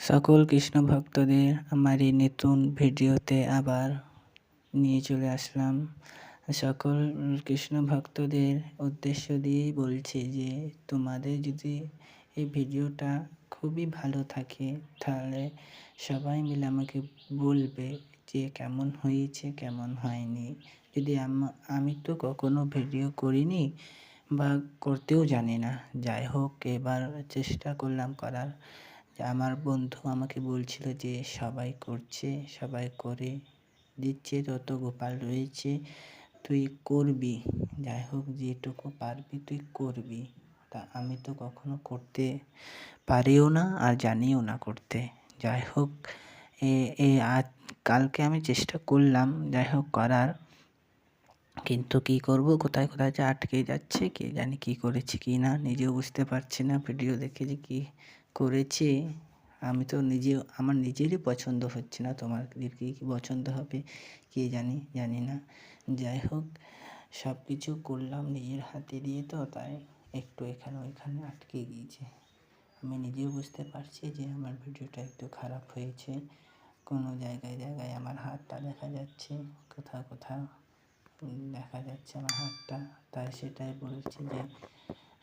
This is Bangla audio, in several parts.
সকল কৃষ্ণ ভক্তদের আমার এই নতুন ভিডিওতে আবার নিয়ে চলে আসলাম। সকল কৃষ্ণ ভক্তদের উদ্দেশ্য দিয়েই বলছি যে তোমাদের যদি এই ভিডিওটা খুবই ভালো থাকে তাহলে সবাই মিলে আমাকে বলবে যে কেমন হয়েছে কেমন হয়নি। যদি আমি তো কখনো ভিডিও করিনি বা করতেও জানি না, যাই হোক এবার চেষ্টা করলাম করার। আমার বন্ধু আমাকে বলছিল যে সবাই করছে, সবাই করে দিচ্ছে, তত গোপাল রয়েছে, তুই করবি, যাই হোক যেটুকু পারবি তুই করবি। তা আমি তো কখনো করতে পারিও না আর জানিও না করতে। যাই হোক আজ কালকে আমি চেষ্টা করলাম যাই হোক করার, কিন্তু কি করব, কোথায় কোথায় যে আটকে যাচ্ছে, কে জানি কি করেছি কি না নিজেও বুঝতে পারছি না। ভিডিও দেখে যে কি করেছি আমি তো আমার নিজেরই পছন্দ হচ্ছে না, তোমাদেরকে কি পছন্দ হবে কে জানি না। যাই হোক সব কিছু করলাম নিজের হাতে দিয়ে, তো তাই একটু এখানে ওইখানে আটকে গিয়েছে। আমি নিজেও বুঝতে পারছি যে আমার ভিডিওটা একটু খারাপ হয়েছে। কোনো জায়গায় জায়গায় আমার হাতটা দেখা যাচ্ছে, কোথাও কোথাও দেখা যাচ্ছে আমার হাতটা। তাই সেটাই বলছি যে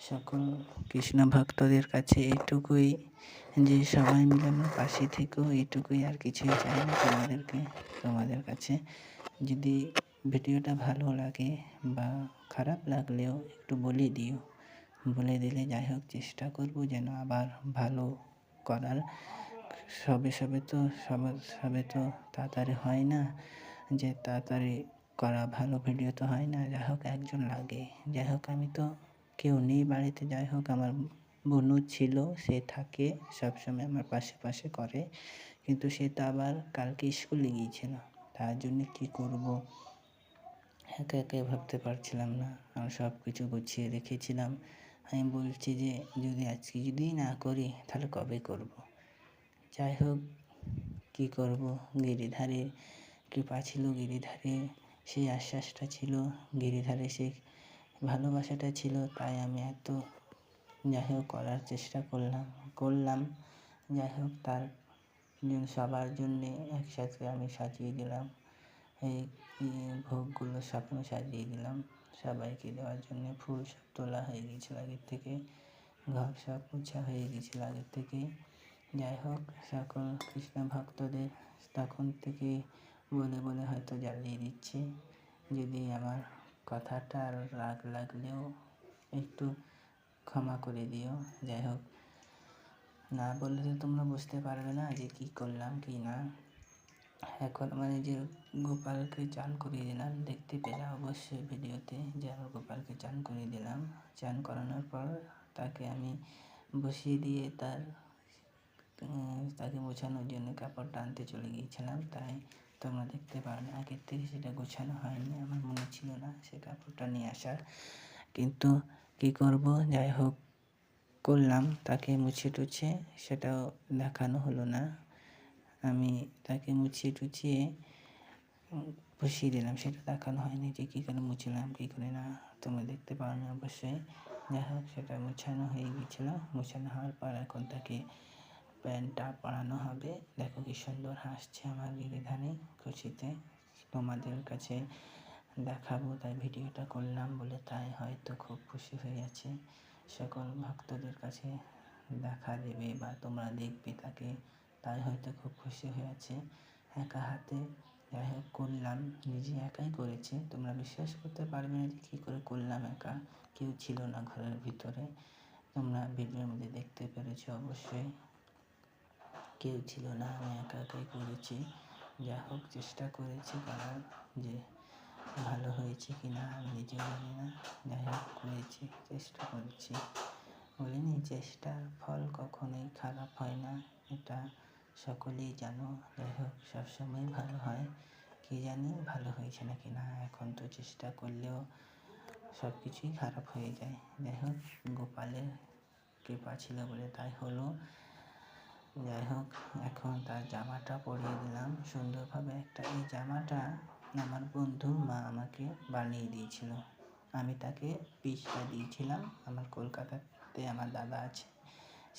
সকল কৃষ্ণ ভক্তদের কাছে এটুকুই যে সবাই মিলে আমার পাশে থেকেও, এটুকুই, আর কিছুই চাই না তোমাদের কাছে। যদি ভিডিওটা ভালো লাগে বা খারাপ লাগলেও একটু বলে দিও, বলে দিলে যাই হোক চেষ্টা করব যেন আবার ভালো করার। সবে তো তাড়াতাড়ি হয় না, যে তাড়াতাড়ি করা ভালো ভিডিও তো হয় না, যাই হোক একজন লাগে। যাই হোক আমি তো কেউ নেই বাড়িতে, যাই হোক আমার বোনও ছিল, সে থাকে সবসময় আমার পাশে করে, কিন্তু সে তো আবার কালকে স্কুলে গিয়েছিল, তার জন্য কী করব একা ভাবতে পারছিলাম না। আমি সব কিছু গুছিয়ে রেখেছিলাম। আমি বলছি যে আজকে যদি না করি তাহলে কবে করব। যাই হোক কী করব, গিরিধারে কৃপা ছিল, গিরিধারে সেই আশ্বাসটা ছিল, গিরিধারে সেই ভালোবাসাটা ছিল, তাই আমি এত যাই হোক করার চেষ্টা করলাম। যাই হোক তার সবার জন্যে একসাথে আমি সাজিয়ে দিলাম, এই ভোগগুলো সব আমি সাজিয়ে দিলাম সবাইকে দেওয়ার জন্যে। ফুল সব তোলা হয়ে গিয়েছিল আগের থেকে, ঘর সব মোছা হয়ে গিয়েছিল আগের থেকে। যাই হোক সকল কৃষ্ণ ভক্তদের তখন থেকে বলে হয়তো জ্বালিয়ে দিচ্ছি। যদি আমার কথাটা আর রাগ লাগলেও একটু ক্ষমা করে দিও। যাই হোক না বললে তো তোমরা বুঝতে পারবে না যে কী করলাম কি না। এখন যে গোপালকে চান করিয়ে দিলাম, দেখতে পেলে অবশ্যই ভিডিওতে যে আমার গোপালকে চান করিয়ে দিলাম। চান করানোর পর তাকে আমি বসিয়ে দিয়ে তাকে গোছানোর জন্য কাপড়টা আনতে চলে গিয়েছিলাম, তাই তোমরা দেখতে পারো না। আগের থেকে সেটা গোছানো হয়নি, আমার মনে ছিল না সে কাপড়টা নিয়ে আসার, কিন্তু কী করব, যাই হোক করলাম। তাকে মুছিয়ে টুছিয়ে সেটাও দেখানো হলো না, আমি তাকে মুছিয়ে টুছিয়ে বসিয়ে দিলাম, সেটা দেখানো হয়নি যে কী করে মুছলাম কী করে না, তোমরা দেখতে পারো না অবশ্যই। যাই হোক সেটা মোছানো হয়ে গিয়েছিলো। মোছানো হওয়ার পর এখন তাকে প্যান্টটা পরানো হবে। দেখো কি সুন্দর হাসছে আমার গিরিধারী খুশিতে, তোমাদের কাছে দেখাবো তাই ভিডিওটা করলাম বলে, তাই হয়তো খুব খুশি হয়ে আছে। সকল ভক্তদের কাছে দেখা দেবে বা তোমরা দেখবে তাকে, তাই হয়তো খুব খুশি হয়ে আছে। একা হাতে যাই হোক করলাম, নিজে একাই করেছি। তোমরা বিশ্বাস করতে পারবে না যে কী করে করলাম একা, কেউ ছিল না ঘরের ভিতরে। তোমরা ভিডিওর মধ্যে দেখতে পেরেছো অবশ্যই, কেউ ছিল না, আমি একাই করেছি। যাই হোক চেষ্টা করেছি করার, যে ভালো হয়েছে কি না আমি নিজেও জানি না। যাই হোক করেছি, চেষ্টা করেছি। বলিনি চেষ্টার ফল কখনোই খারাপ হয় না, এটা সকলেই জানো। যাই হোক সবসময় ভালো হয়, কি জানি ভালো হয়েছে নাকি না। এখন তো চেষ্টা করলেও সব কিছুই খারাপ হয়ে যায়। যাই হোক গোপালের কৃপা ছিল বলে তাই হলো। যাই হোক এখন তার জামাটা পরিয়ে দিলাম সুন্দরভাবে। এই জামাটা আমার বন্ধুর মা আমাকে বানিয়ে দিয়েছিল, আমি তাকে পিসটা দিয়েছিলাম। আমার কলকাতাতে আমার দাদা আছে,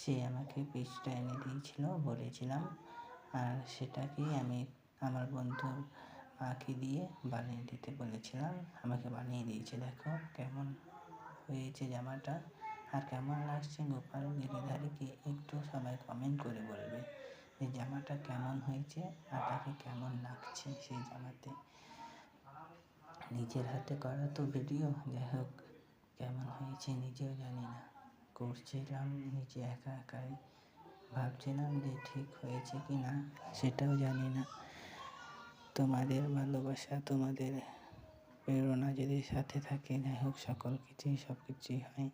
সে আমাকে পিসটা এনে দিয়েছিল, বলেছিলাম, আর সেটাকেই আমি আমার বন্ধুর মাকে দিয়ে বানিয়ে দিতে বলেছিলাম। আমাকে বানিয়ে দিয়েছে। দেখো কেমন হয়েছে জামাটা, আর কেমন লাগছে গোপাল গিরিধারীকে একটু সবাই কমেন্ট করে বলবে যে জামাটা কেমন হয়েছে আর তাকে কেমন লাগছে সেই জামাতে। নিজের হাতে করা তো ভিডিও, যাই হোক কেমন হয়েছে নিজেও জানি না, করছিলাম নিজে একা একাই, ভাবছিলাম যে ঠিক হয়েছে কি না সেটাও জানি না। তোমাদের ভালোবাসা, তোমাদের প্রেরণা যদি সাথে থাকে, যাই হোক সকল কিছুই সব কিছুই হয়,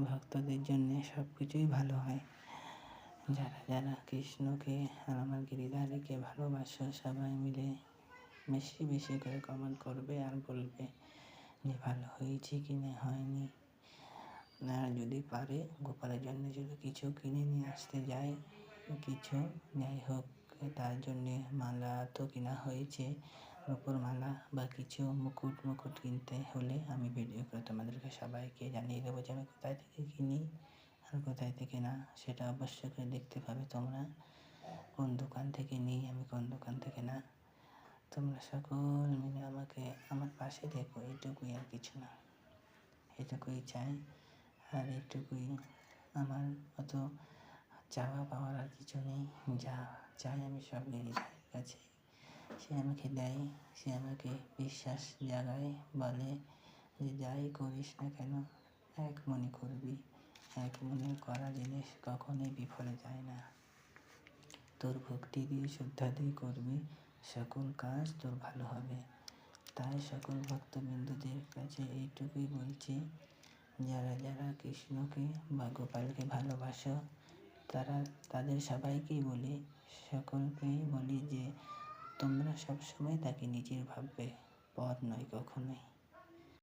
ভক্তদের জন্যে সব কিছুই ভালো হয়। যারা যারা কৃষ্ণকে আর আমার গিরিধারীকে ভালোবাসো সবাই মিলে বেশি বেশি করে কমেন্ট করবে আর বলবে যে ভালো হয়েছে কি না হয়নি। আর যদি পারে গোপালের জন্য যদি কিছু কিনে নিয়ে আসতে যায়, কিছু যাই হোক, তার জন্যে মালা তো কেনা হয়েছে, রূপোর মালা বা কিছু মুকুট কিনতে হলে আমি ভিডিও করে তোমাদেরকে সবাইকে জানিয়ে দেবো যে আমি কোথায় থেকে কিনি আর কোথায় থেকে না, সেটা অবশ্যই করে দেখতে পাবে তোমরা, কোন দোকান থেকে নিই আমি, কোন দোকান থেকে না। তোমরা সকল মিলে আমাকে আমার পাশে দেখো, এইটুকুই আর কিছু না, এটুকুই চাই। আর এইটুকুই আমার অত চাওয়া পাওয়ার আর কিছু নেই। যা চাই আমি সব গিরিধারীর কাছে, সে আমাকে দেয়, সে আমাকে বিশ্বাস জাগায়, বলে যে যাই করিস না কেন এক মনে করবি, এক মনে করা জিনিস কখনোই বিফলে যায় না। তোর ভক্তি দিয়ে শ্রদ্ধা দিয়ে করবি, সকল কাজ তোর ভালো হবে। তাই সকল ভক্তবৃন্দদের কাছে এইটুকুই বলছি, যারা যারা কৃষ্ণকে বা গোপালকে ভালোবাসো তাদের সবাইকেই বলি, সকলকেই বলি যে তোমরা সবসময় তাকে নিজের ভাববে, পর নয় কখনোই।